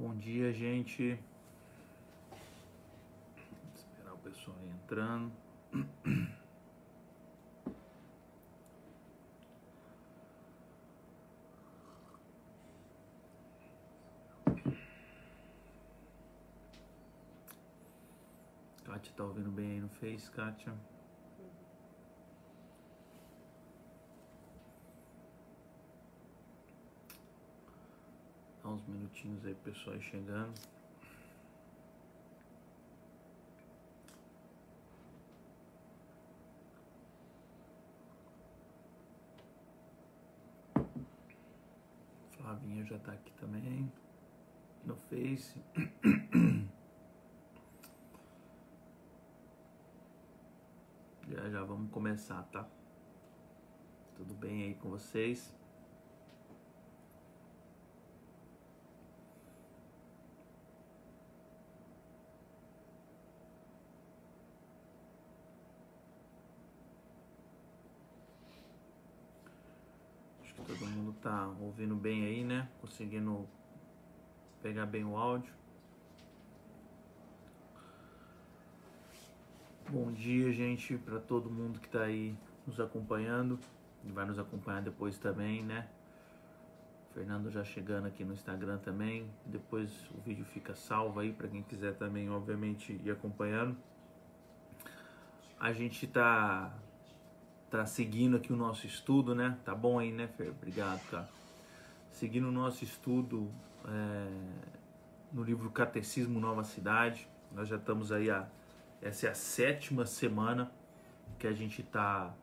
Bom dia, gente. Vou esperar o pessoal aí entrando. Kátia, tá ouvindo bem aí no Face, Kátia? Dá uns minutinhos aí pro pessoal ir chegando. Flavinha já tá aqui também no Face. Já vamos começar, tá? Tudo bem aí com vocês? Acho que todo mundo tá ouvindo bem aí, né? Conseguindo pegar bem o áudio. Bom dia, gente, para todo mundo que tá aí nos acompanhando e vai nos acompanhar depois também, né? Fernando já chegando aqui no Instagram também. Depois o vídeo fica salvo aí para quem quiser também, obviamente, ir acompanhando. A gente tá seguindo aqui o nosso estudo, né? Tá bom aí, né, Fer? Obrigado, cara. Seguindo o nosso estudo no livro Catecismo Nova Cidade. Nós já estamos aí essa é a 7ª semana que a gente está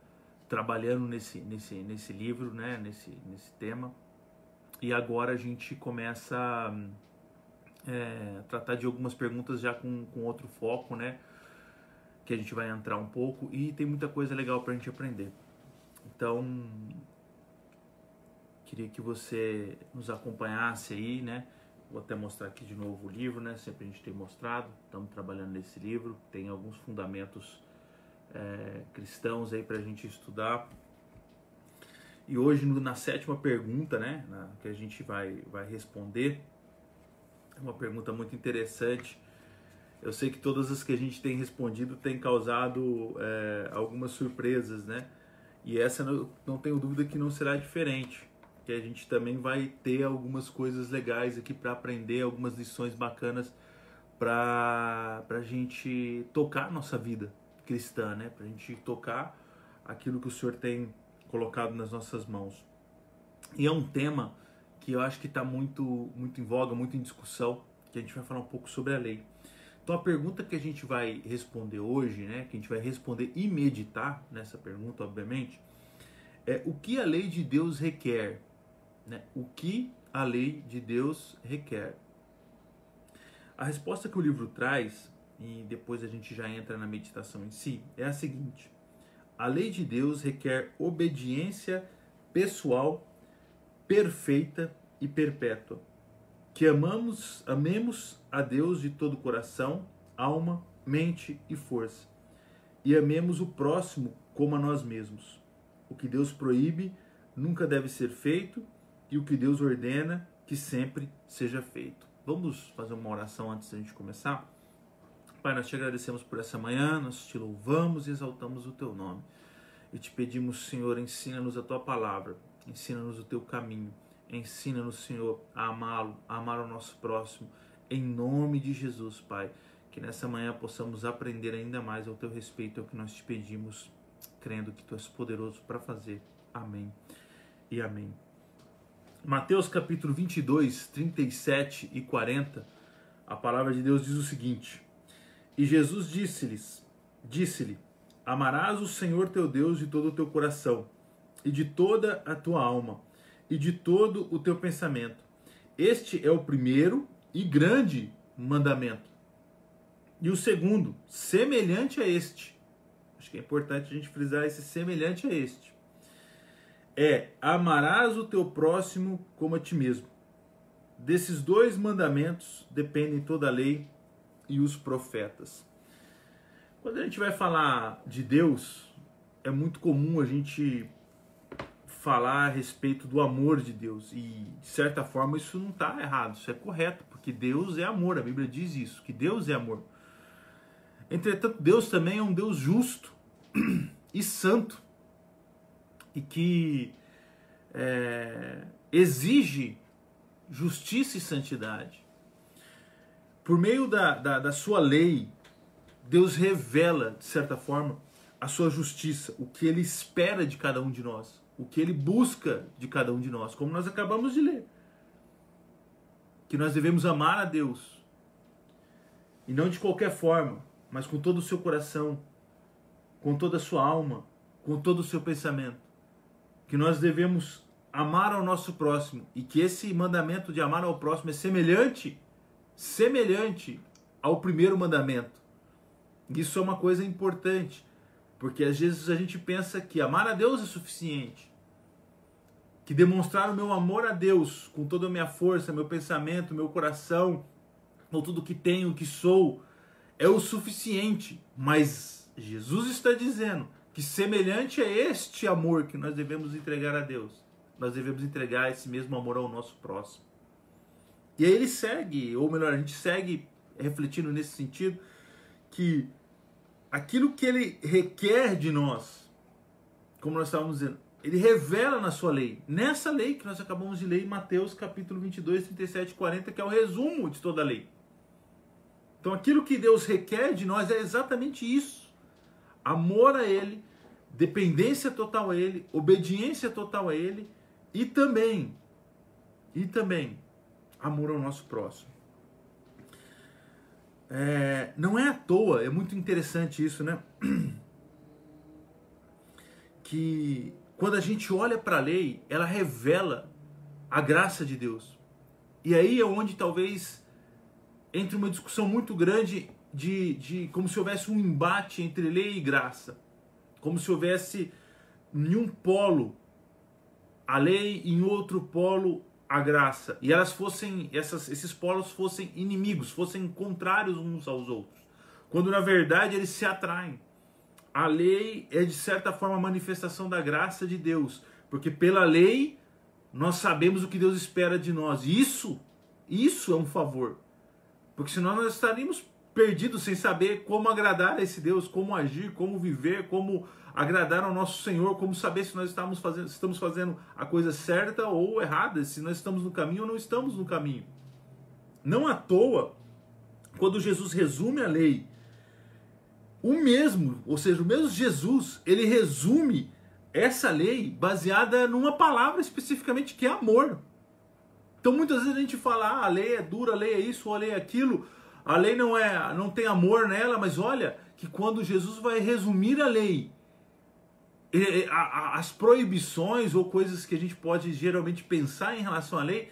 trabalhando nesse livro, né? Nesse tema. E agora a gente começa a tratar de algumas perguntas já com outro foco, né? Que a gente vai entrar um pouco e tem muita coisa legal para a gente aprender. Então, queria que você nos acompanhasse aí, né? Vou até mostrar aqui de novo o livro, né? Sempre a gente tem mostrado, estamos trabalhando nesse livro, tem alguns fundamentos cristãos aí para a gente estudar. E hoje, na 7ª pergunta, né? Que a gente vai responder, é uma pergunta muito interessante. Eu sei que todas as que a gente tem respondido têm causado algumas surpresas, né? E essa não tenho dúvida que não será diferente. Que a gente também vai ter algumas coisas legais aqui para aprender, algumas lições bacanas para a gente tocar a nossa vida cristã, né? Para a gente tocar aquilo que o Senhor tem colocado nas nossas mãos. E é um tema que eu acho que está muito em voga, muito em discussão, que a gente vai falar um pouco sobre a lei. Então a pergunta que a gente vai responder hoje, né, que a gente vai responder e meditar nessa pergunta, obviamente, é o que a lei de Deus requer, né? O que a lei de Deus requer? A resposta que o livro traz, e depois a gente já entra na meditação em si, é a seguinte: a lei de Deus requer obediência pessoal, perfeita e perpétua. Que amemos a Deus de todo o coração, alma, mente e força. E amemos o próximo como a nós mesmos. O que Deus proíbe nunca deve ser feito e o que Deus ordena que sempre seja feito. Vamos fazer uma oração antes da gente começar? Pai, nós te agradecemos por essa manhã, nós te louvamos e exaltamos o teu nome. E te pedimos, Senhor, ensina-nos a tua palavra, ensina-nos o teu caminho. Ensina-nos, Senhor, a amá-lo, a amar o nosso próximo, em nome de Jesus, Pai. Que nessa manhã possamos aprender ainda mais ao teu respeito, é o que nós te pedimos, crendo que tu és poderoso para fazer. Amém e amém. Mateus capítulo 22, 37 e 40, a palavra de Deus diz o seguinte: E Jesus disse-lhe, amarás o Senhor teu Deus de todo o teu coração, e de toda a tua alma, e de todo o teu pensamento. Este é o primeiro e grande mandamento. E o segundo, semelhante a este, acho que é importante a gente frisar esse semelhante a este, amarás o teu próximo como a ti mesmo. Desses 2 mandamentos dependem toda a lei e os profetas. Quando a gente vai falar de Deus, é muito comum a gente falar a respeito do amor de Deus. E, de certa forma, isso não está errado, isso é correto, porque Deus é amor, a Bíblia diz isso, que Deus é amor. Entretanto, Deus também é um Deus justo e santo, e que exige justiça e santidade. Por meio da sua lei, Deus revela, de certa forma, a sua justiça, o que Ele espera de cada um de nós, o que Ele busca de cada um de nós, como nós acabamos de ler. Que nós devemos amar a Deus, e não de qualquer forma, mas com todo o seu coração, com toda a sua alma, com todo o seu pensamento. Que nós devemos amar ao nosso próximo, e que esse mandamento de amar ao próximo é semelhante ao primeiro mandamento. Isso é uma coisa importante, porque às vezes a gente pensa que amar a Deus é suficiente, que demonstrar o meu amor a Deus com toda a minha força, meu pensamento, meu coração, com tudo que tenho, que sou, é o suficiente. Mas Jesus está dizendo que semelhante a este amor que nós devemos entregar a Deus, nós devemos entregar esse mesmo amor ao nosso próximo. E aí ele segue, ou melhor, a gente segue refletindo nesse sentido, que aquilo que ele requer de nós, como nós estávamos dizendo, ele revela na sua lei. Nessa lei que nós acabamos de ler em Mateus capítulo 22, 37 e 40, que é o resumo de toda a lei. Então aquilo que Deus requer de nós é exatamente isso. Amor a Ele, dependência total a Ele, obediência total a Ele e também amor ao nosso próximo. Não é à toa, é muito interessante isso, né? Que quando a gente olha para a lei, ela revela a graça de Deus. E aí é onde talvez entre uma discussão muito grande de como se houvesse um embate entre lei e graça. Como se houvesse em um polo a lei e em outro polo a graça. E elas fossem, esses polos fossem inimigos, fossem contrários uns aos outros. Quando na verdade eles se atraem. A lei é de certa forma a manifestação da graça de Deus. Porque pela lei nós sabemos o que Deus espera de nós. E isso é um favor. Porque senão nós estaríamos perdidos sem saber como agradar a esse Deus, como agir, como viver, como agradar ao nosso Senhor, como saber se nós estamos fazendo a coisa certa ou errada, se nós estamos no caminho ou não estamos no caminho. Não à toa, quando Jesus resume a lei, o mesmo Jesus, ele resume essa lei baseada numa palavra especificamente que é amor. Então muitas vezes a gente fala, a lei é dura, a lei é isso, ou a lei é aquilo, a lei não tem amor nela, mas olha que quando Jesus vai resumir a lei, as proibições ou coisas que a gente pode geralmente pensar em relação à lei,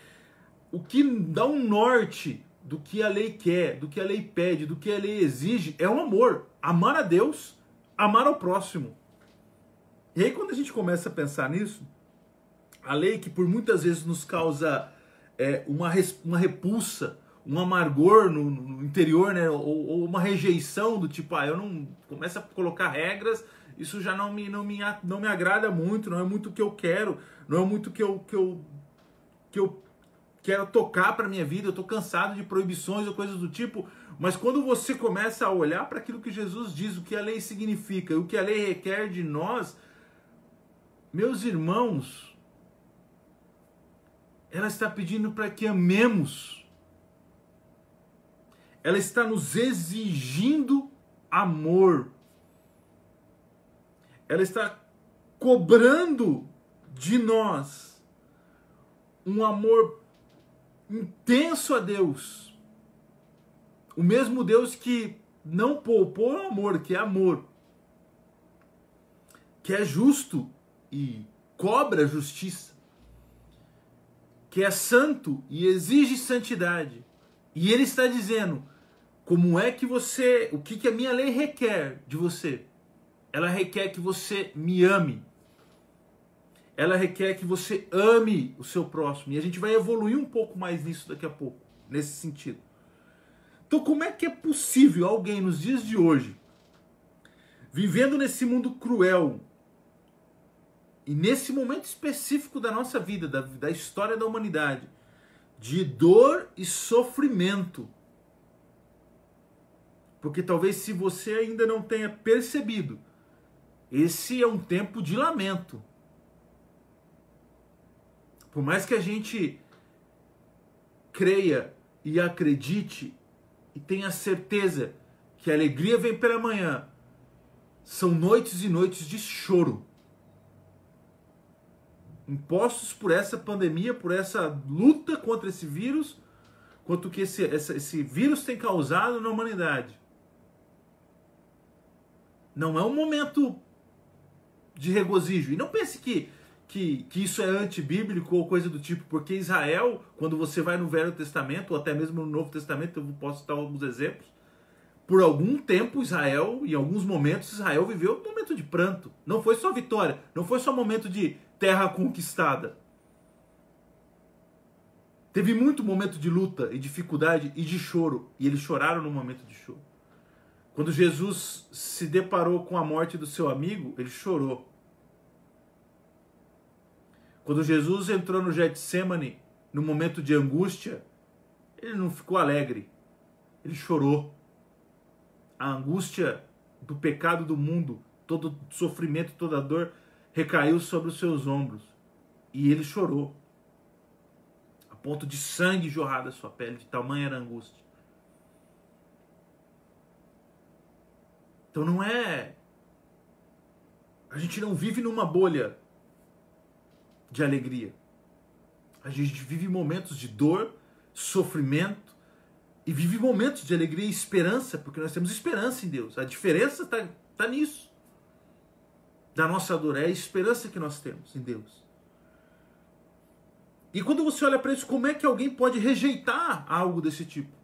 o que dá um norte do que a lei quer, do que a lei pede, do que a lei exige, é o amor. Amar a Deus, amar ao próximo. E aí quando a gente começa a pensar nisso, a lei que por muitas vezes nos causa uma repulsa, um amargor no interior, né? ou uma rejeição do tipo, eu não começo a colocar regras, isso já não me agrada muito, não é muito o que eu quero, não é muito o que eu quero tocar para minha vida, eu estou cansado de proibições ou coisas do tipo. Mas quando você começa a olhar para aquilo que Jesus diz, o que a lei significa, o que a lei requer de nós, meus irmãos, ela está pedindo para que amemos. Ela está nos exigindo amor. Ela está cobrando de nós um amor intenso a Deus. O mesmo Deus que não poupou o amor, que é amor, que é justo e cobra justiça, que é santo e exige santidade. E ele está dizendo, como é que o que a minha lei requer de você? Ela requer que você me ame. Ela requer que você ame o seu próximo. E a gente vai evoluir um pouco mais nisso daqui a pouco, nesse sentido. Então como é que é possível alguém nos dias de hoje, vivendo nesse mundo cruel E nesse momento específico da nossa vida, da história da humanidade, de dor e sofrimento, porque talvez se você ainda não tenha percebido, esse é um tempo de lamento. Por mais que a gente creia e acredite e tenha certeza que a alegria vem pela manhã, são noites e noites de choro, impostos por essa pandemia, por essa luta contra esse vírus, quanto que esse vírus tem causado na humanidade. Não é um momento de regozijo. E não pense que isso é antibíblico ou coisa do tipo, porque Israel, quando você vai no Velho Testamento, ou até mesmo no Novo Testamento, eu posso citar alguns exemplos, por algum tempo Israel, em alguns momentos, Israel viveu um momento de pranto. Não foi só vitória, não foi só momento de terra conquistada. Teve muito momento de luta e dificuldade e de choro, e eles choraram no momento de choro. Quando Jesus se deparou com a morte do seu amigo, ele chorou. Quando Jesus entrou no Getsemane, no momento de angústia, ele não ficou alegre, ele chorou. A angústia do pecado do mundo, todo o sofrimento, toda a dor, recaiu sobre os seus ombros. E ele chorou, a ponto de sangue jorrar da sua pele, de tamanha era a angústia. Então não é... A gente não vive numa bolha de alegria. A gente vive momentos de dor, sofrimento, e vive momentos de alegria e esperança, porque nós temos esperança em Deus. A diferença está nisso. Da nossa dor, é a esperança que nós temos em Deus. E quando você olha para isso, como é que alguém pode rejeitar algo desse tipo?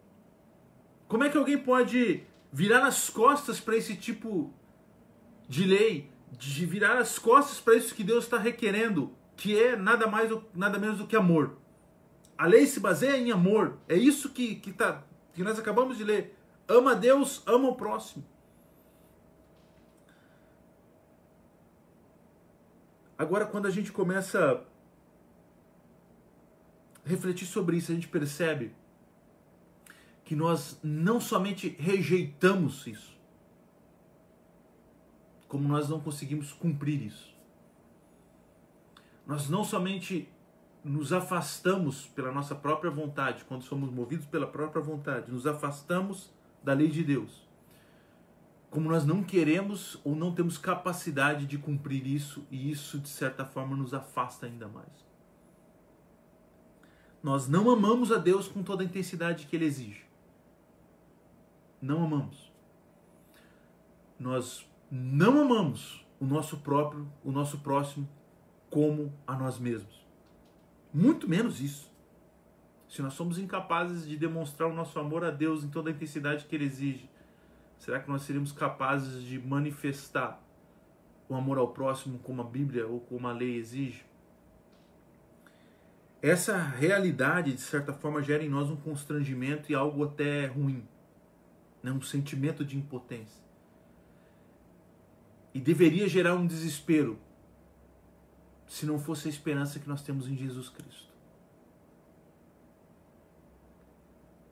Como é que alguém pode virar as costas para esse tipo de lei, de virar as costas para isso que Deus está requerendo, que é nada mais nada menos do que amor? A lei se baseia em amor. É isso que nós acabamos de ler. Ama a Deus, ama o próximo. Agora, quando a gente começa a refletir sobre isso, a gente percebe que nós não somente rejeitamos isso, como nós não conseguimos cumprir isso. Nós não somente nos afastamos pela nossa própria vontade, quando somos movidos pela própria vontade, nos afastamos da lei de Deus, como nós não queremos ou não temos capacidade de cumprir isso, e isso de certa forma nos afasta ainda mais. Nós não amamos a Deus com toda a intensidade que Ele exige. Não amamos. Nós não amamos o nosso próximo como a nós mesmos. Muito menos isso. Se nós somos incapazes de demonstrar o nosso amor a Deus em toda a intensidade que Ele exige, será que nós seríamos capazes de manifestar o amor ao próximo como a Bíblia ou como a lei exige? Essa realidade, de certa forma, gera em nós um constrangimento e algo até ruim, né? Um sentimento de impotência. E deveria gerar um desespero, se não fosse a esperança que nós temos em Jesus Cristo.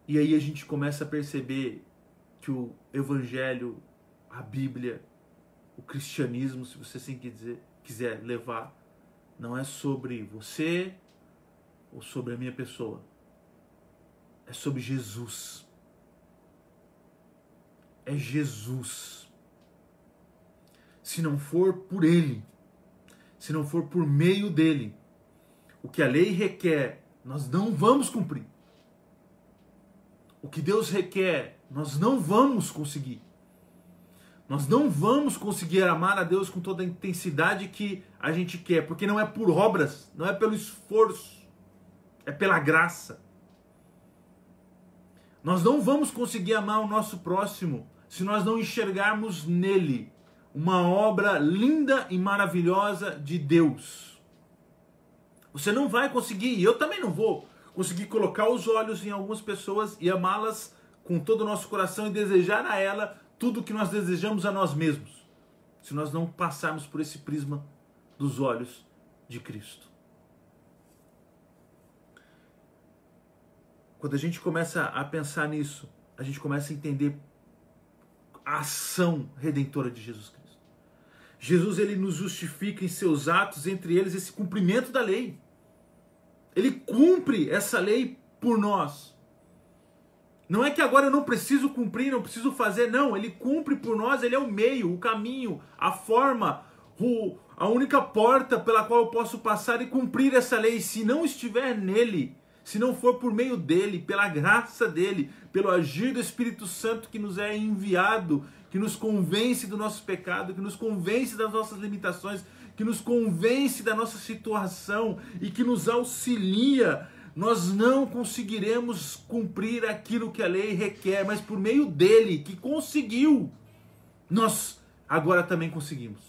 E aí a gente começa a perceber que o Evangelho, a Bíblia, o cristianismo, se você assim quiser levar, não é sobre você ou sobre a minha pessoa. É sobre Jesus. É Jesus. Se não for por Ele, se não for por meio dele, o que a lei requer, nós não vamos cumprir. O que Deus requer, nós não vamos conseguir. Nós não vamos conseguir amar a Deus com toda a intensidade que a gente quer, porque não é por obras, não é pelo esforço, é pela graça. Nós não vamos conseguir amar o nosso próximo se nós não enxergarmos nele uma obra linda e maravilhosa de Deus. Você não vai conseguir, e eu também não vou conseguir colocar os olhos em algumas pessoas e amá-las com todo o nosso coração e desejar a ela tudo o que nós desejamos a nós mesmos, se nós não passarmos por esse prisma dos olhos de Cristo. Quando a gente começa a pensar nisso, a gente começa a entender a ação redentora de Jesus Cristo. Jesus, ele nos justifica em seus atos, entre eles esse cumprimento da lei. Ele cumpre essa lei por nós. Não é que agora eu não preciso cumprir, não preciso fazer, não. Ele cumpre por nós, ele é o meio, o caminho, a forma, a única porta pela qual eu posso passar e cumprir essa lei. Se não estiver nele, se não for por meio dele, pela graça dele, pelo agir do Espírito Santo que nos é enviado, que nos convence do nosso pecado, que nos convence das nossas limitações, que nos convence da nossa situação e que nos auxilia, nós não conseguiremos cumprir aquilo que a lei requer, mas por meio dele, que conseguiu, nós agora também conseguimos.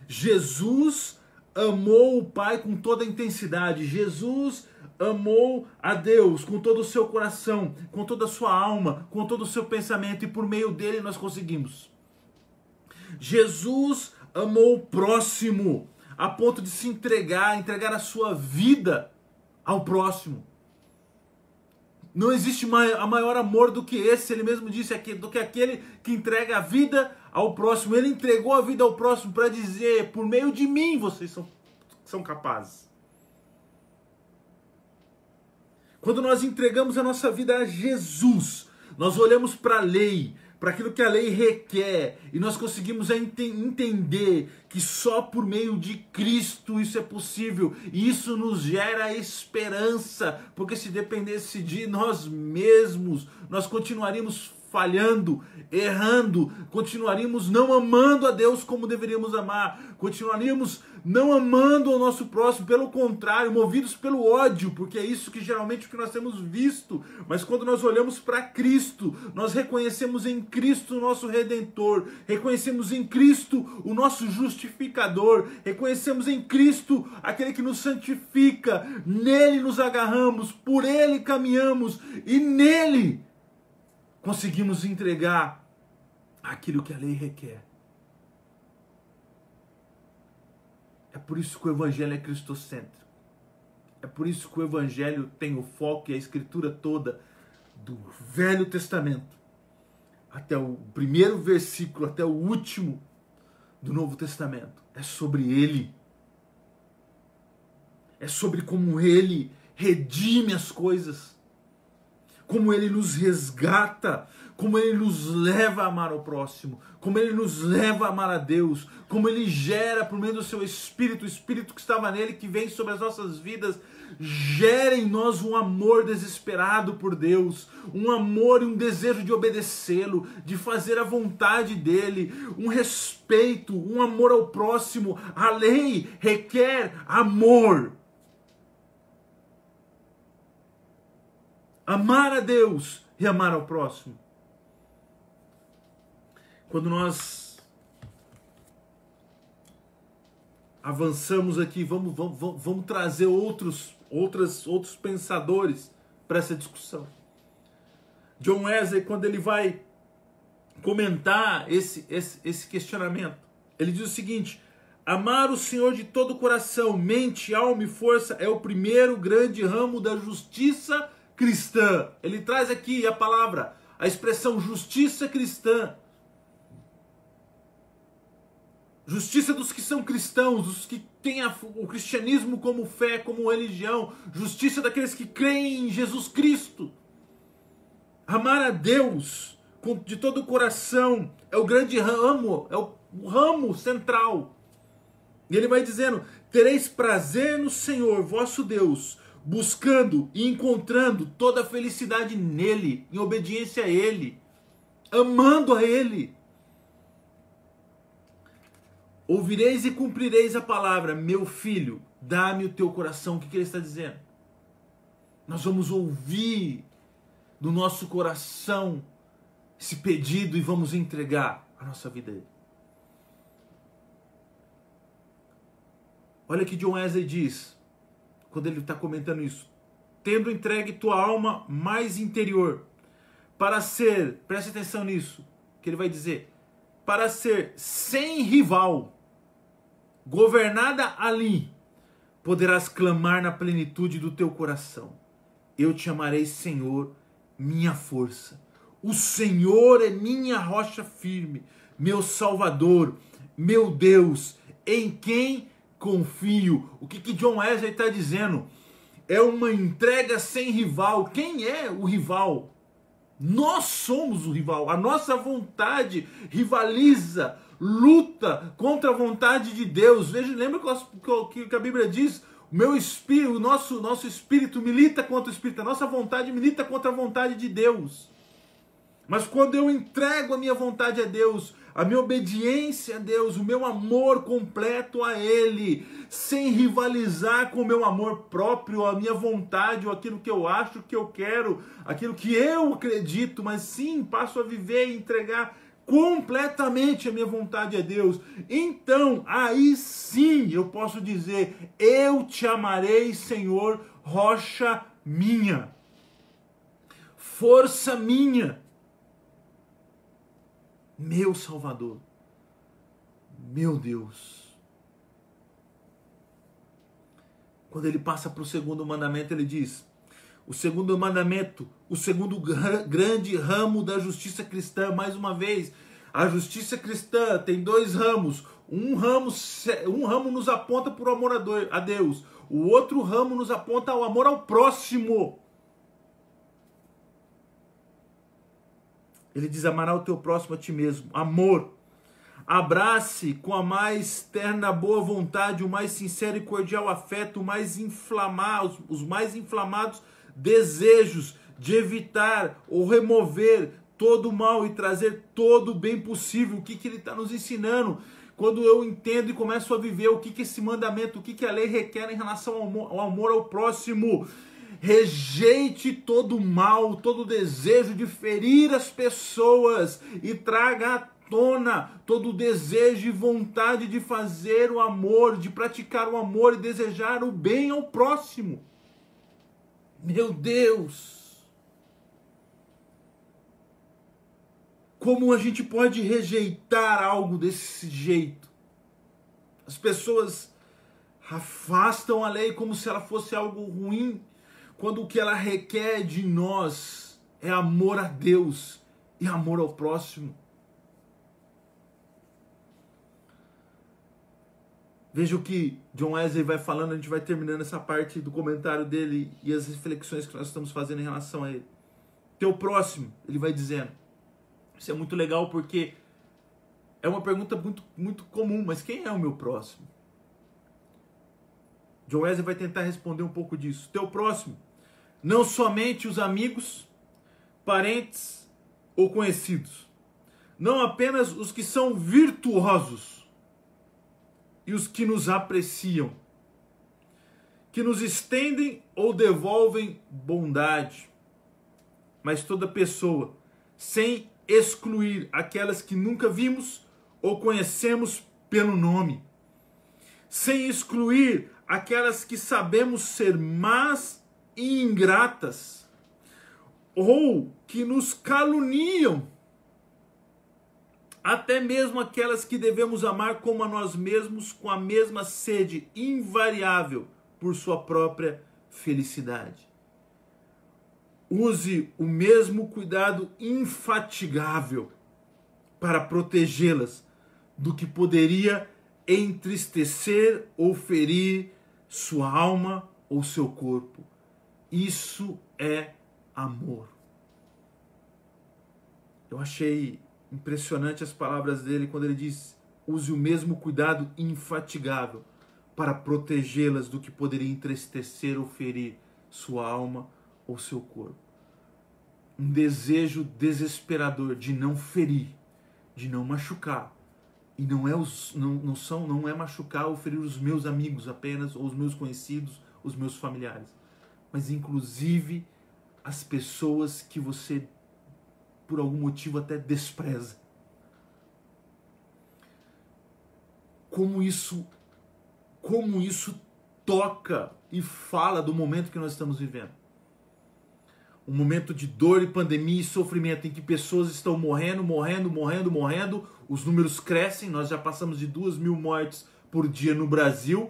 Jesus amou o Pai com toda a intensidade. Jesus amou a Deus com todo o seu coração, com toda a sua alma, com todo o seu pensamento, e por meio dele nós conseguimos. Jesus amou o próximo a ponto de se entregar a sua vida ao próximo. Não existe maior amor do que esse, ele mesmo disse, do que aquele que entrega a vida ao próximo. Ele entregou a vida ao próximo para dizer, por meio de mim vocês são capazes. Quando nós entregamos a nossa vida a Jesus, nós olhamos para a lei, para aquilo que a lei requer, e nós conseguimos entender que só por meio de Cristo isso é possível, e isso nos gera esperança, porque se dependesse de nós mesmos, nós continuaríamos falhando, errando, continuaríamos não amando a Deus como deveríamos amar, continuaríamos não amando o nosso próximo, pelo contrário, movidos pelo ódio, porque é isso que geralmente o que nós temos visto. Mas quando nós olhamos para Cristo, nós reconhecemos em Cristo o nosso Redentor, reconhecemos em Cristo o nosso justificador, reconhecemos em Cristo aquele que nos santifica, nele nos agarramos, por ele caminhamos e nele conseguimos entregar aquilo que a lei requer. É por isso que o Evangelho é cristocêntrico. É por isso que o Evangelho tem o foco e a escritura toda do Velho Testamento até o primeiro versículo, até o último do Novo Testamento. É sobre ele. É sobre como ele redime as coisas. Como ele nos resgata, como ele nos leva a amar o próximo, como ele nos leva a amar a Deus, como ele gera por meio do seu Espírito, o Espírito que estava nele, que vem sobre as nossas vidas, gera em nós um amor desesperado por Deus, um amor e um desejo de obedecê-lo, de fazer a vontade dele, um respeito, um amor ao próximo. A lei requer amor. Amar a Deus e amar ao próximo. Quando nós avançamos aqui, vamos trazer outros pensadores para essa discussão. John Wesley, quando ele vai comentar esse questionamento, ele diz o seguinte: amar o Senhor de todo o coração, mente, alma e força é o primeiro grande ramo da justiça cristã. Ele traz aqui a expressão justiça cristã. Justiça dos que são cristãos, dos que têm o cristianismo como fé, como religião. Justiça daqueles que creem em Jesus Cristo. Amar a Deus de todo o coração é o grande ramo, é o ramo central. E ele vai dizendo: tereis prazer no Senhor, vosso Deus, buscando e encontrando toda a felicidade nele, em obediência a ele, amando a ele. Ouvireis e cumprireis a palavra, meu filho, dá-me o teu coração. O que ele está dizendo? Nós vamos ouvir do nosso coração esse pedido e vamos entregar a nossa vida a ele. Olha o que John Wesley diz, quando ele está comentando isso: tendo entregue tua alma mais interior, para ser, preste atenção nisso, que ele vai dizer, para ser sem rival, governada ali, poderás clamar na plenitude do teu coração. Eu te chamarei Senhor, minha força. O Senhor é minha rocha firme, meu Salvador, meu Deus, em quem confio. O que John Wesley está dizendo? É uma entrega sem rival. Quem é o rival? Nós somos o rival. A nossa vontade rivaliza, luta contra a vontade de Deus. Veja, lembra que a Bíblia diz? O meu espírito, o nosso espírito milita contra o espírito. A nossa vontade milita contra a vontade de Deus. Mas quando eu entrego a minha vontade a Deus, a minha obediência a Deus, o meu amor completo a Ele, sem rivalizar com o meu amor próprio, a minha vontade, ou aquilo que eu acho que eu quero, aquilo que eu acredito, mas sim passo a viver e entregar completamente a minha vontade a Deus, então aí sim eu posso dizer: eu te amarei, Senhor, rocha minha, força minha, meu Salvador, meu Deus. Quando ele passa para o segundo mandamento, ele diz: o segundo mandamento, o segundo grande ramo da justiça cristã. Mais uma vez, a justiça cristã tem dois ramos. Um ramo nos aponta para o amor a Deus. O outro ramo nos aponta ao amor ao próximo. Ele diz: amará o teu próximo a ti mesmo. Amor. Abrace com a mais terna boa vontade, o mais sincero e cordial afeto, os mais inflamados desejos de evitar ou remover todo o mal e trazer todo o bem possível. O que ele está nos ensinando? Quando eu entendo e começo a viver o que esse mandamento, o que a lei requer em relação ao amor ao próximo. Rejeite todo o mal, todo o desejo de ferir as pessoas e traga à tona todo o desejo e vontade de fazer o amor, de praticar o amor e desejar o bem ao próximo. Meu Deus! Como a gente pode rejeitar algo desse jeito? As pessoas afastam a lei como se ela fosse algo ruim, quando o que ela requer de nós é amor a Deus e amor ao próximo. Veja o que John Wesley vai falando, a gente vai terminando essa parte do comentário dele e as reflexões que nós estamos fazendo em relação a ele. Teu próximo, ele vai dizendo. Isso é muito legal porque é uma pergunta muito, muito comum, mas quem é o meu próximo? John Wesley vai tentar responder um pouco disso. Teu próximo, não somente os amigos, parentes ou conhecidos. Não apenas os que são virtuosos e os que nos apreciam, que nos estendem ou devolvem bondade, mas toda pessoa, sem excluir aquelas que nunca vimos ou conhecemos pelo nome, sem excluir aquelas que sabemos ser más e ingratas, ou que nos caluniam, até mesmo aquelas que devemos amar como a nós mesmos, com a mesma sede invariável por sua própria felicidade. Use o mesmo cuidado infatigável para protegê-las do que poderia entristecer ou ferir sua alma ou seu corpo. Isso é amor. Eu achei impressionante as palavras dele quando ele diz: use o mesmo cuidado infatigável para protegê-las do que poderia entristecer ou ferir sua alma ou seu corpo. Um desejo desesperador de não ferir, de não machucar. E não é machucar ou ferir os meus amigos apenas, ou os meus conhecidos, os meus familiares, mas inclusive as pessoas que você por algum motivo até despreza. Como isso toca e fala do momento que nós estamos vivendo. Um momento de dor e pandemia e sofrimento, em que pessoas estão morrendo, os números crescem, nós já passamos de 2.000 mortes por dia no Brasil,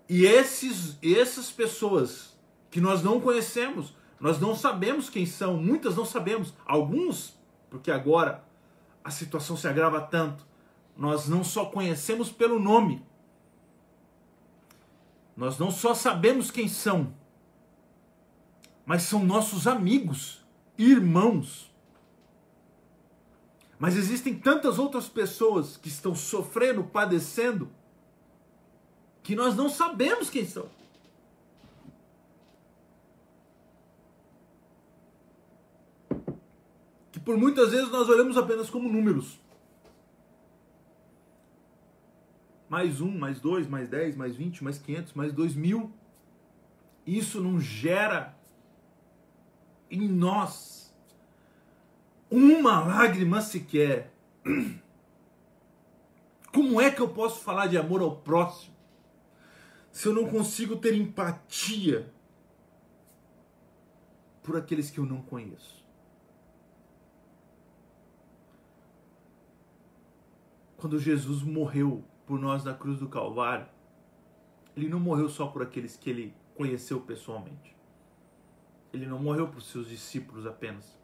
e essas pessoas que nós não conhecemos, nós não sabemos quem são, muitas não sabemos, alguns, porque agora a situação se agrava tanto, nós não só conhecemos pelo nome, nós não só sabemos quem são, mas são nossos amigos, irmãos. Mas existem tantas outras pessoas que estão sofrendo, padecendo, que nós não sabemos quem são. Que por muitas vezes nós olhamos apenas como números. Mais 1, mais 2, mais 10, mais 20, mais 500, mais 2.000. Isso não gera em nós uma lágrima sequer. Como é que eu posso falar de amor ao próximo se eu não consigo ter empatia por aqueles que eu não conheço? Quando Jesus morreu por nós na cruz do Calvário, ele não morreu só por aqueles que ele conheceu pessoalmente. Ele não morreu por seus discípulos apenas.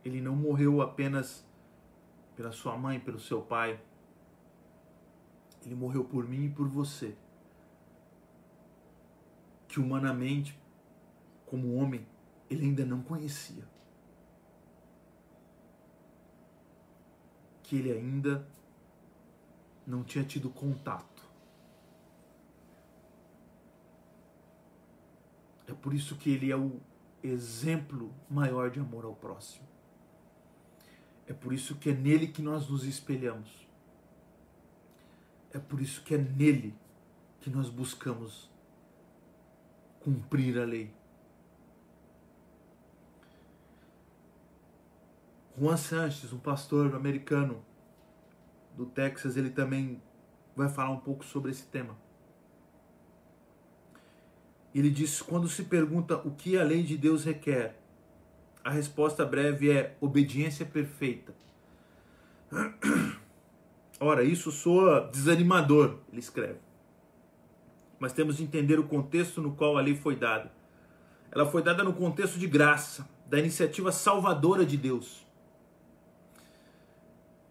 Ele não morreu apenas pela sua mãe, pelo seu pai. Ele morreu por mim e por você. Que humanamente, como homem, ele ainda não conhecia. Que ele ainda não tinha tido contato. É por isso que ele é o exemplo maior de amor ao próximo. É por isso que é nele que nós nos espelhamos. É por isso que é nele que nós buscamos cumprir a lei. Juan Sanches, um pastor americano do Texas, ele também vai falar um pouco sobre esse tema. Ele diz: quando se pergunta o que a lei de Deus requer, a resposta breve é obediência perfeita. Ora, isso soa desanimador, ele escreve. Mas temos de entender o contexto no qual a lei foi dada. Ela foi dada no contexto de graça, da iniciativa salvadora de Deus.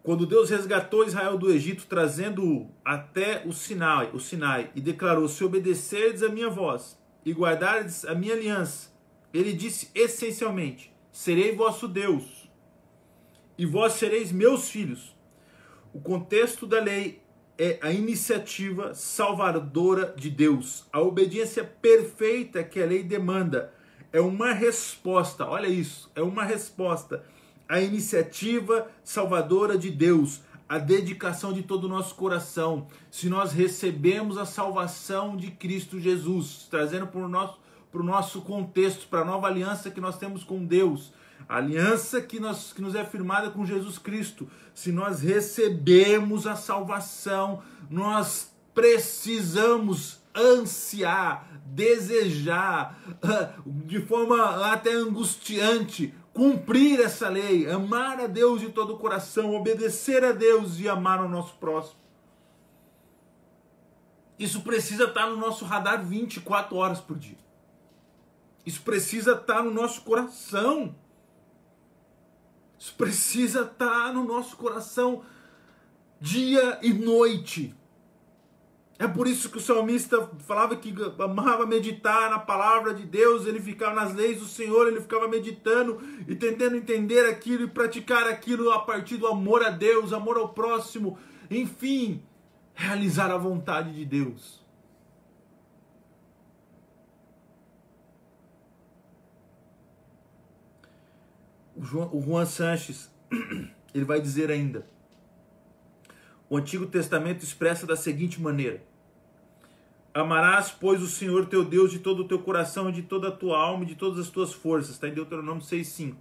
Quando Deus resgatou Israel do Egito, trazendo-o até o Sinai, e declarou: se obedecerdes a minha voz e guardardes a minha aliança, ele disse essencialmente: serei vosso Deus, e vós sereis meus filhos. O contexto da lei é a iniciativa salvadora de Deus. A obediência perfeita que a lei demanda é uma resposta, olha isso, é uma resposta à iniciativa salvadora de Deus, a dedicação de todo o nosso coração. Se nós recebemos a salvação de Cristo Jesus, trazendo para o nosso contexto, para a nova aliança que nós temos com Deus, a aliança que nos é firmada com Jesus Cristo, se nós recebemos a salvação, nós precisamos ansiar, desejar, de forma até angustiante, cumprir essa lei, amar a Deus de todo o coração, obedecer a Deus e amar o nosso próximo. Isso precisa estar no nosso radar 24 horas por dia. Isso precisa estar no nosso coração. Isso precisa estar no nosso coração dia e noite. É por isso que o salmista falava que amava meditar na palavra de Deus, ele ficava nas leis do Senhor, ele ficava meditando e tentando entender aquilo e praticar aquilo a partir do amor a Deus, amor ao próximo, enfim, realizar a vontade de Deus. O Juan Sanches, ele vai dizer ainda: o Antigo Testamento expressa da seguinte maneira: amarás, pois, o Senhor teu Deus de todo o teu coração e de toda a tua alma e de todas as tuas forças. Está em Deuteronômio 6,5.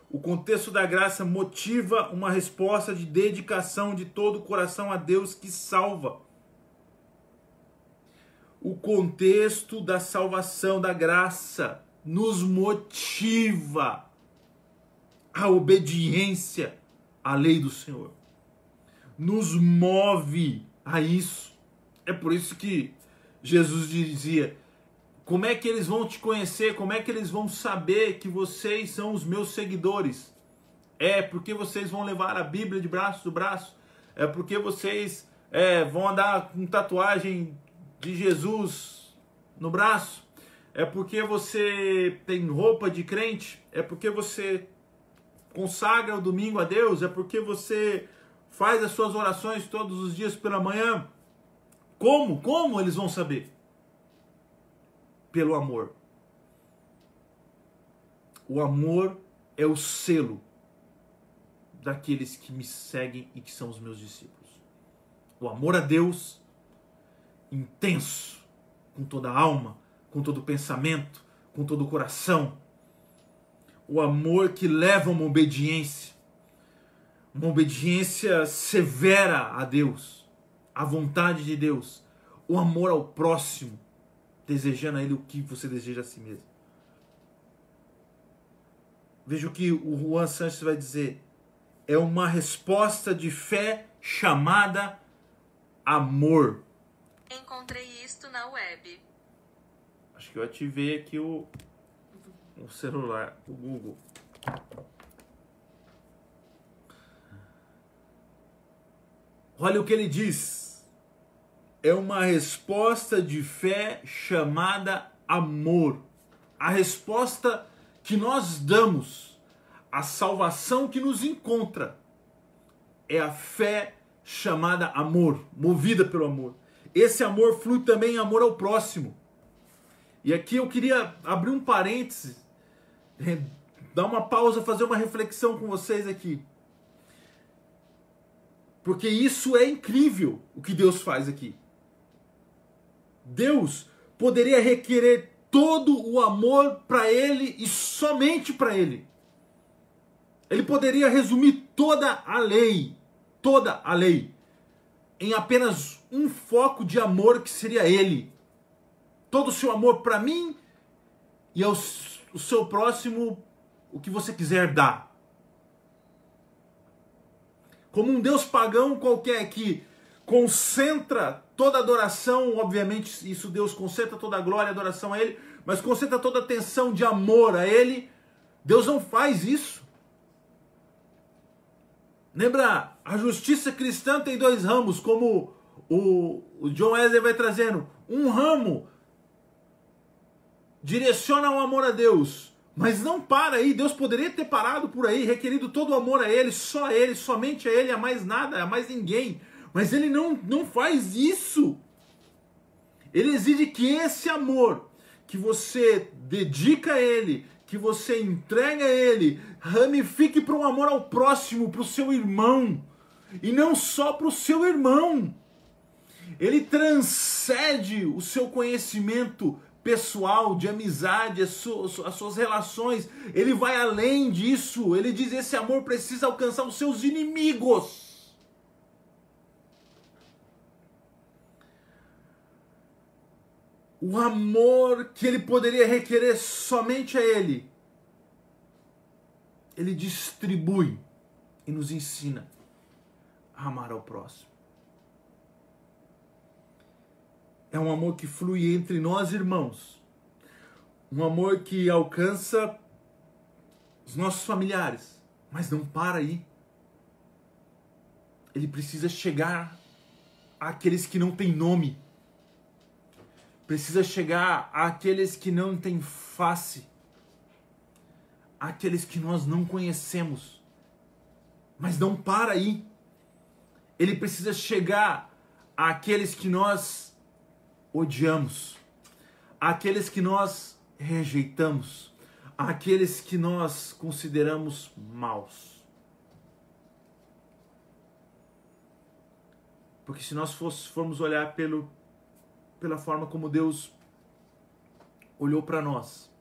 O contexto da graça motiva uma resposta de dedicação de todo o coração a Deus que salva. O contexto da salvação, da graça, nos motiva a obediência à lei do Senhor. Nos move a isso. É por isso que Jesus dizia: como é que eles vão te conhecer? Como é que eles vão saber que vocês são os meus seguidores? É porque vocês vão levar a Bíblia de braço do braço. É porque vocês vão andar com tatuagem de Jesus no braço. É porque você tem roupa de crente. É porque você consagra o domingo a Deus. É porque você faz as suas orações todos os dias pela manhã. Como? Como eles vão saber? Pelo amor. O amor é o selo daqueles que me seguem e que são os meus discípulos. O amor a Deus, intenso, com toda a alma, com todo o pensamento, com todo o coração. O amor que leva uma obediência severa a Deus, à vontade de Deus. O amor ao próximo, desejando a ele o que você deseja a si mesmo. Veja o que o Juan Sanches vai dizer. É uma resposta de fé chamada amor. Encontrei isto na web. Acho que eu ativei aqui o celular, o Google. Olha o que ele diz. É uma resposta de fé chamada amor. A resposta que nós damos, a salvação que nos encontra, é a fé chamada amor, movida pelo amor. Esse amor flui também em amor ao próximo. E aqui eu queria abrir um parênteses, dar uma pausa, fazer uma reflexão com vocês aqui. Porque isso é incrível, o que Deus faz aqui. Deus poderia requerer todo o amor para Ele e somente para Ele. Ele poderia resumir toda a lei, em apenas um foco de amor que seria Ele. Todo o seu amor para mim e ao seu próximo, o que você quiser dar. Como um Deus pagão qualquer que concentra toda a adoração, obviamente isso Deus concentra toda a glória e adoração a Ele, mas concentra toda a atenção de amor a Ele. Deus não faz isso. Lembra, a justiça cristã tem dois ramos, como o John Wesley vai trazendo. Um ramo direciona o amor a Deus, mas não para aí. Deus poderia ter parado por aí, requerido todo o amor a Ele, só a Ele, somente a Ele, a mais nada, a mais ninguém. Mas Ele não faz isso. Ele exige que esse amor que você dedica a Ele, que você entrega a Ele, ramifique para um amor ao próximo, para o seu irmão. E não só para o seu irmão. Ele transcende o seu conhecimento pessoal, de amizade, as suas relações. Ele vai além disso. Ele diz: esse amor precisa alcançar os seus inimigos. O amor que ele poderia requerer somente a Ele, Ele distribui e nos ensina a amar ao próximo. É um amor que flui entre nós, irmãos. Um amor que alcança os nossos familiares, mas não para aí. Ele precisa chegar àqueles que não têm nome. Precisa chegar àqueles que não têm face. Àqueles que nós não conhecemos. Mas não para aí. Ele precisa chegar àqueles que nós odiamos. Àqueles que nós rejeitamos. Àqueles que nós consideramos maus. Porque se nós formos olhar pela forma como Deus olhou para nós,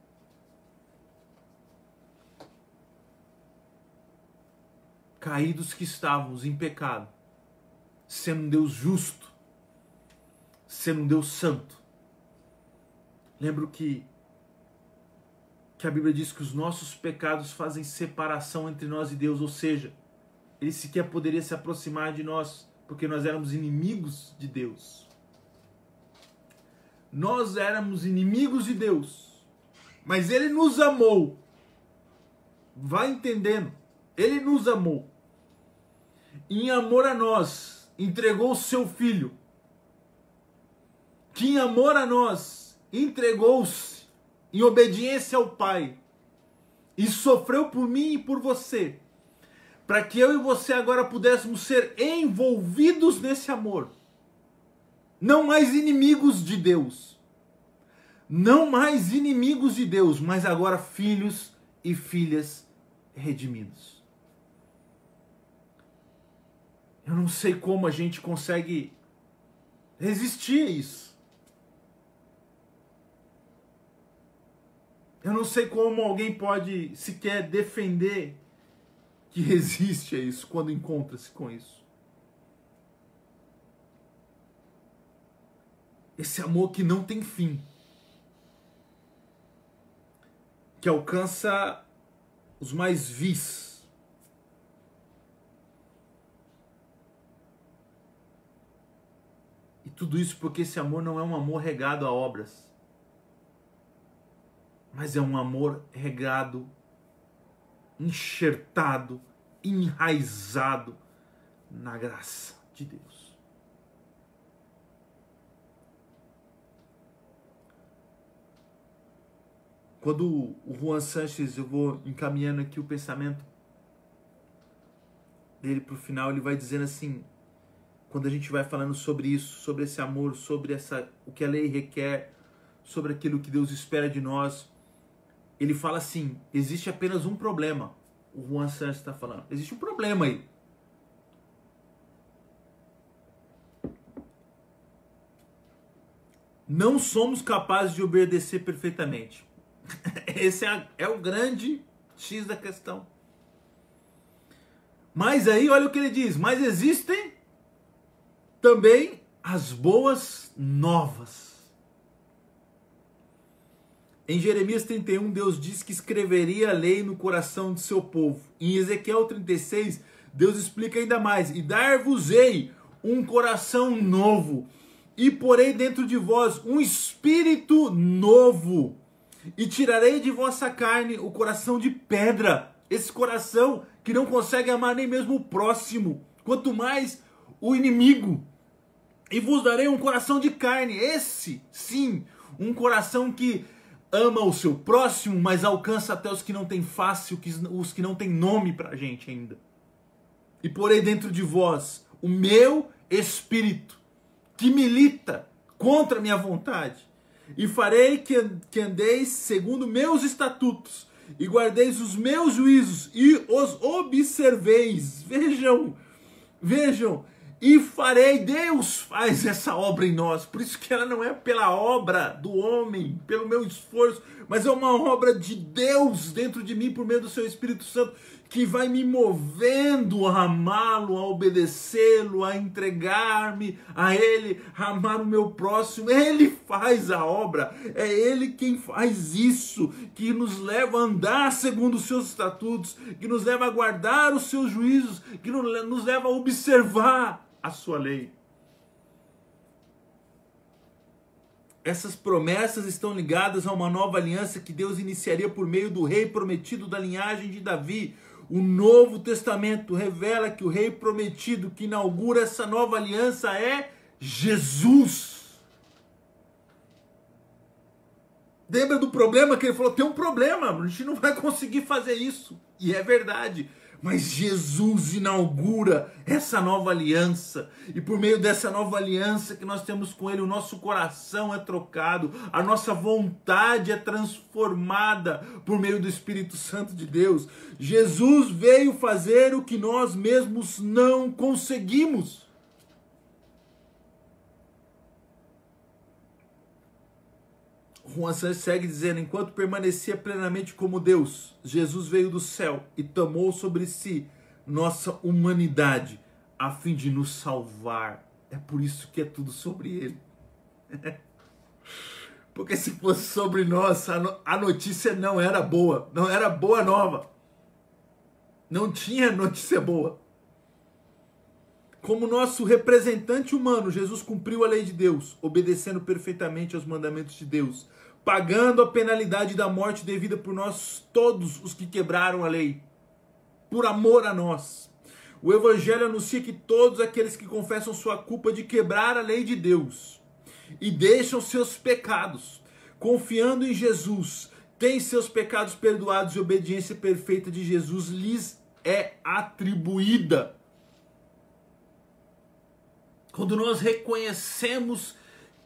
caídos que estávamos em pecado, sendo um Deus justo, sendo um Deus santo. Lembro que a Bíblia diz que os nossos pecados fazem separação entre nós e Deus, ou seja, Ele sequer poderia se aproximar de nós, porque nós éramos inimigos de Deus. Nós éramos inimigos de Deus, mas Ele nos amou. Vai entendendo? Ele nos amou. Em amor a nós, entregou o seu Filho, que em amor a nós, entregou-se em obediência ao Pai, e sofreu por mim e por você, para que eu e você agora pudéssemos ser envolvidos nesse amor. Não mais inimigos de Deus. Não mais inimigos de Deus, mas agora filhos e filhas redimidos. Eu não sei como a gente consegue resistir a isso. Eu não sei como alguém pode sequer defender que resiste a isso quando encontra-se com isso. Esse amor que não tem fim, que alcança os mais vis. E tudo isso porque esse amor não é um amor regado a obras, mas é um amor regado, enxertado, enraizado na graça de Deus. Quando o Juan Sanches, eu vou encaminhando aqui o pensamento dele para o final, ele vai dizendo assim, quando a gente vai falando sobre isso, sobre esse amor, sobre o que a lei requer, sobre aquilo que Deus espera de nós, ele fala assim, existe apenas um problema. O Juan Sanches está falando, existe um problema aí. Não somos capazes de obedecer perfeitamente. Esse é o grande X da questão. Mas aí, olha o que ele diz. Mas existem também as boas novas. Em Jeremias 31, Deus diz que escreveria a lei no coração de seu povo. Em Ezequiel 36, Deus explica ainda mais. E dar-vos-ei um coração novo. E porei dentro de vós um espírito novo. E tirarei de vossa carne o coração de pedra, esse coração que não consegue amar nem mesmo o próximo, quanto mais o inimigo. E vos darei um coração de carne, esse sim, um coração que ama o seu próximo, mas alcança até os que não têm face, os que não têm nome pra gente ainda. E porei dentro de vós o meu espírito, que milita contra a minha vontade. E farei que andeis segundo meus estatutos, e guardeis os meus juízos, e os observeis. Vejam, e farei, Deus faz essa obra em nós, por isso que ela não é pela obra do homem, pelo meu esforço, mas é uma obra de Deus dentro de mim, por meio do seu Espírito Santo, que vai me movendo a amá-lo, a obedecê-lo, a entregar-me a Ele, a amar o meu próximo. Ele faz a obra, é Ele quem faz isso, que nos leva a andar segundo os seus estatutos, que nos leva a guardar os seus juízos, que nos leva a observar a sua lei. Essas promessas estão ligadas a uma nova aliança que Deus iniciaria por meio do rei prometido da linhagem de Davi. O Novo Testamento revela que o rei prometido que inaugura essa nova aliança é Jesus. Lembra do problema que ele falou? Tem um problema, a gente não vai conseguir fazer isso. E é verdade. Mas Jesus inaugura essa nova aliança. E por meio dessa nova aliança que nós temos com Ele, o nosso coração é trocado, a nossa vontade é transformada por meio do Espírito Santo de Deus. Jesus veio fazer o que nós mesmos não conseguimos. Juan Sanches segue dizendo, enquanto permanecia plenamente como Deus, Jesus veio do céu e tomou sobre si nossa humanidade, a fim de nos salvar. É por isso que é tudo sobre Ele. Porque se fosse sobre nós, a notícia não era boa, não era boa nova. Não tinha notícia boa. Como nosso representante humano, Jesus cumpriu a lei de Deus, obedecendo perfeitamente aos mandamentos de Deus, pagando a penalidade da morte devida por nós todos os que quebraram a lei, por amor a nós. O Evangelho anuncia que todos aqueles que confessam sua culpa de quebrar a lei de Deus e deixam seus pecados, confiando em Jesus, têm seus pecados perdoados e a obediência perfeita de Jesus lhes é atribuída. Quando nós reconhecemos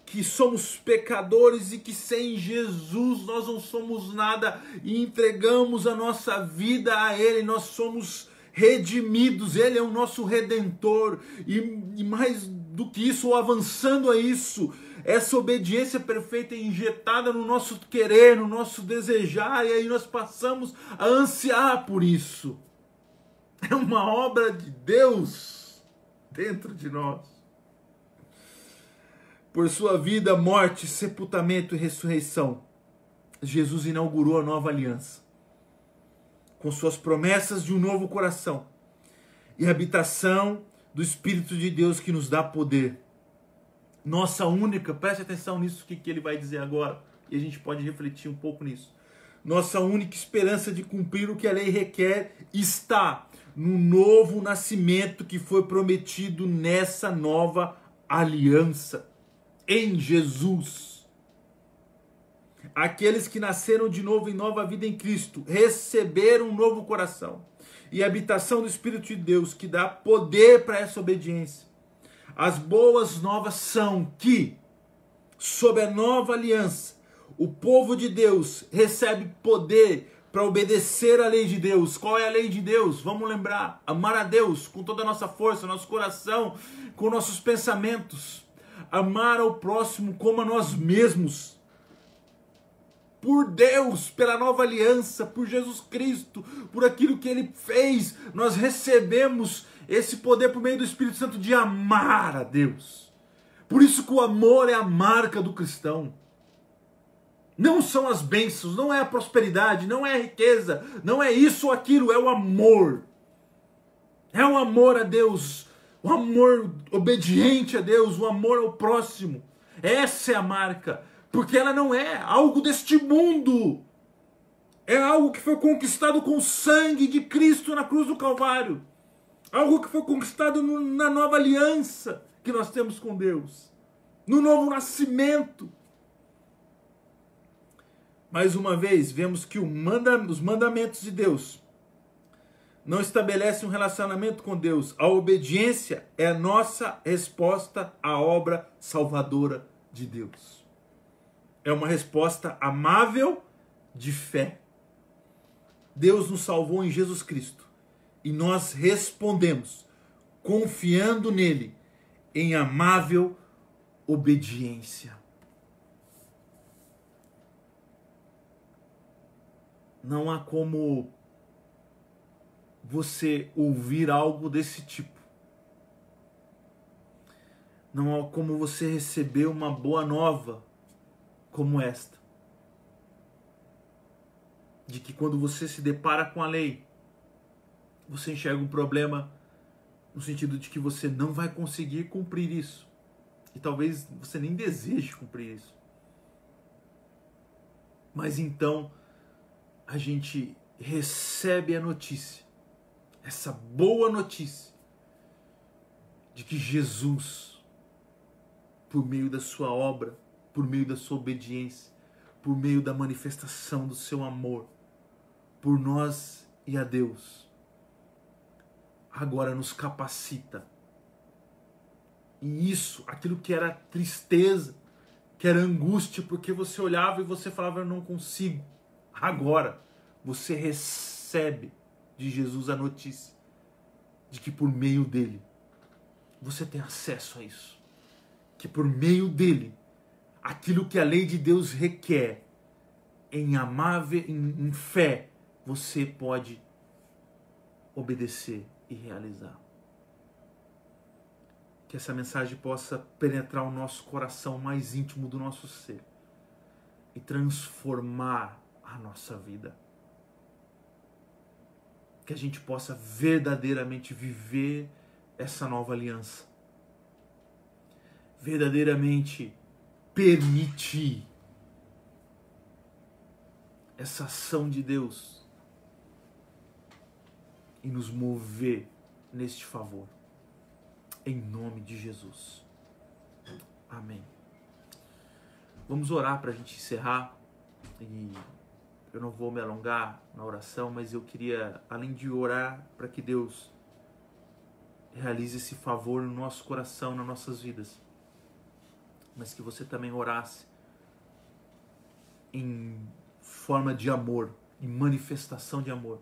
que somos pecadores e que sem Jesus nós não somos nada e entregamos a nossa vida a Ele, nós somos redimidos, Ele é o nosso Redentor, e mais do que isso, ou avançando a isso, essa obediência perfeita é injetada no nosso querer, no nosso desejar, e aí nós passamos a ansiar por isso. É uma obra de Deus dentro de nós. Por sua vida, morte, sepultamento e ressurreição, Jesus inaugurou a nova aliança, com suas promessas de um novo coração e a habitação do Espírito de Deus que nos dá poder. Nossa única, preste atenção nisso que ele vai dizer agora, e a gente pode refletir um pouco nisso. Nossa única esperança de cumprir o que a lei requer está no novo nascimento que foi prometido nessa nova aliança, em Jesus. Aqueles que nasceram de novo em nova vida em Cristo receberam um novo coração e a habitação do Espírito de Deus que dá poder para essa obediência. As boas novas são que, sob a nova aliança, o povo de Deus recebe poder para obedecer à lei de Deus. Qual é a lei de Deus? Vamos lembrar: amar a Deus com toda a nossa força, nosso coração, com nossos pensamentos. Amar ao próximo como a nós mesmos. Por Deus, pela nova aliança, por Jesus Cristo, por aquilo que Ele fez, nós recebemos esse poder por meio do Espírito Santo de amar a Deus. Por isso que o amor é a marca do cristão. Não são as bênçãos, não é a prosperidade, não é a riqueza, não é isso ou aquilo, é o amor. É o amor a Deus, o amor obediente a Deus, o amor ao próximo. Essa é a marca, porque ela não é algo deste mundo. É algo que foi conquistado com o sangue de Cristo na cruz do Calvário. Algo que foi conquistado na nova aliança que nós temos com Deus. No novo nascimento. Mais uma vez, vemos que os mandamentos de Deus não estabelecem um relacionamento com Deus. A obediência é a nossa resposta à obra salvadora de Deus. É uma resposta amável de fé. Deus nos salvou em Jesus Cristo. E nós respondemos, confiando nele, em amável obediência. Não há como você ouvir algo desse tipo. Não há como você receber uma boa nova como esta. De que quando você se depara com a lei, você enxerga um problema no sentido de que você não vai conseguir cumprir isso. E talvez você nem deseje cumprir isso. Mas então a gente recebe a notícia, essa boa notícia, de que Jesus, por meio da sua obra, por meio da sua obediência, por meio da manifestação do seu amor, por nós e a Deus, agora nos capacita. E isso, aquilo que era tristeza, que era angústia, porque você olhava e você falava, eu não consigo. Agora, você recebe de Jesus a notícia de que por meio dele, você tem acesso a isso. Que por meio dele, aquilo que a lei de Deus requer, em amável, em fé, você pode obedecer e realizar. Que essa mensagem possa penetrar o nosso coração mais íntimo do nosso ser e transformar a nossa vida. Que a gente possa verdadeiramente viver essa nova aliança. Verdadeiramente permitir essa ação de Deus e nos mover neste favor. Em nome de Jesus. Amém. Vamos orar para a gente encerrar. E eu não vou me alongar na oração, mas eu queria, além de orar para que Deus realize esse favor no nosso coração, nas nossas vidas, mas que você também orasse em forma de amor, em manifestação de amor,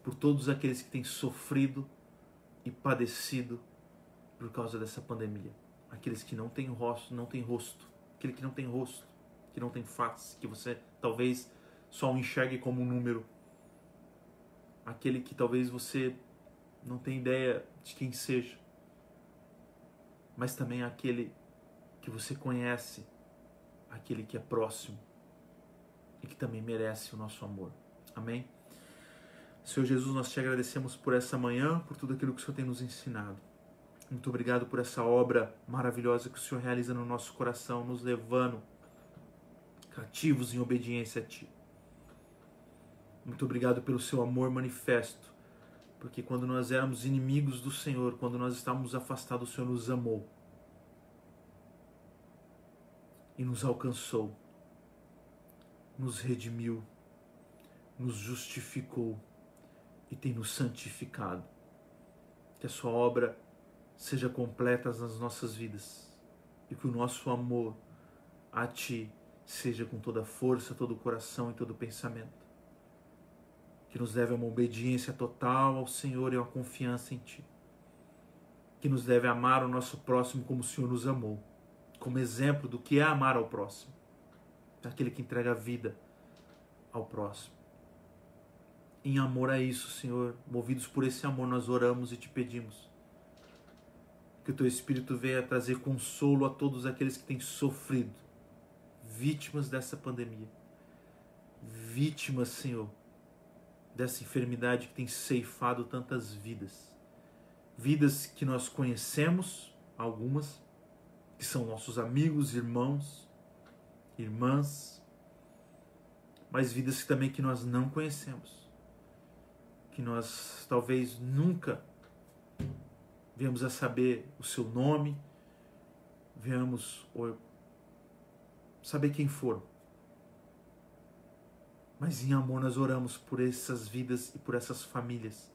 por todos aqueles que têm sofrido e padecido por causa dessa pandemia. Aqueles que não têm rosto, aquele que não tem rosto, que não tem face, que você talvez só o enxergue como um número. Aquele que talvez você não tenha ideia de quem seja, mas também aquele que você conhece, aquele que é próximo e que também merece o nosso amor. Amém? Senhor Jesus, nós te agradecemos por essa manhã, por tudo aquilo que o Senhor tem nos ensinado. Muito obrigado por essa obra maravilhosa que o Senhor realiza no nosso coração, nos levando cativos em obediência a Ti. Muito obrigado pelo seu amor manifesto, porque quando nós éramos inimigos do Senhor, quando nós estávamos afastados, o Senhor nos amou e nos alcançou, nos redimiu, nos justificou e tem nos santificado. Que a sua obra seja completa nas nossas vidas e que o nosso amor a Ti seja com toda a força, todo o coração e todo o pensamento. Que nos leve a uma obediência total ao Senhor e a uma confiança em Ti. Que nos leve a amar o nosso próximo como o Senhor nos amou, como exemplo do que é amar ao próximo, aquele que entrega a vida ao próximo. Em amor a isso, Senhor, movidos por esse amor, nós oramos e Te pedimos que o Teu Espírito venha trazer consolo a todos aqueles que têm sofrido, vítimas dessa pandemia, vítimas, Senhor, dessa enfermidade que tem ceifado tantas vidas. Vidas que nós conhecemos, algumas, que são nossos amigos, irmãos, irmãs, mas vidas também que nós não conhecemos, que nós talvez nunca venhamos a saber o seu nome, venhamos saber quem foram. Mas em amor nós oramos por essas vidas e por essas famílias.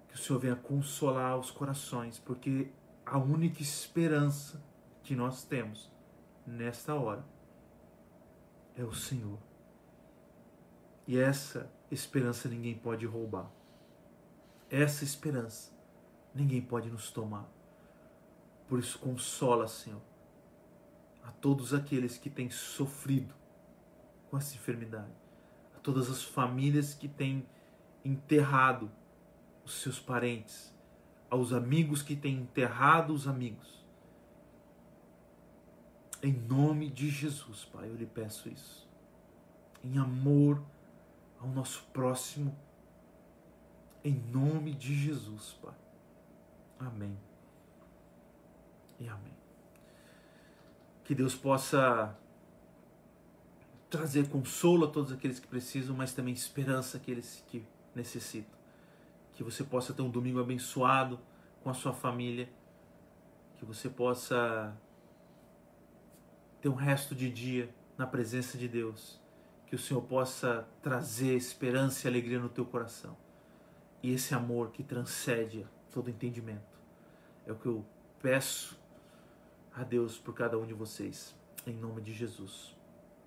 Que o Senhor venha consolar os corações, porque a única esperança que nós temos nesta hora é o Senhor. E essa esperança ninguém pode roubar. Essa esperança ninguém pode nos tomar. Por isso consola, Senhor, a todos aqueles que têm sofrido com essa enfermidade, a todas as famílias que têm enterrado os seus parentes, aos amigos que têm enterrado os amigos. Em nome de Jesus, Pai, eu lhe peço isso. Em amor ao nosso próximo, em nome de Jesus, Pai. Amém. E amém. Que Deus possa trazer consolo a todos aqueles que precisam, mas também esperança àqueles que necessitam. Que você possa ter um domingo abençoado com a sua família. Que você possa ter um resto de dia na presença de Deus. Que o Senhor possa trazer esperança e alegria no teu coração. E esse amor que transcende todo entendimento. É o que eu peço a Deus por cada um de vocês. Em nome de Jesus.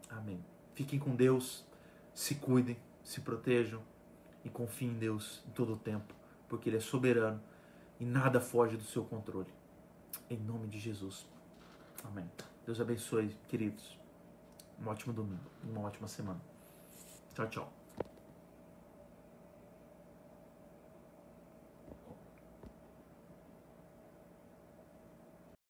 Amém. Fiquem com Deus, se cuidem, se protejam e confiem em Deus em todo o tempo, porque Ele é soberano e nada foge do seu controle. Em nome de Jesus. Amém. Deus abençoe, queridos. Um ótimo domingo, uma ótima semana. Tchau, tchau.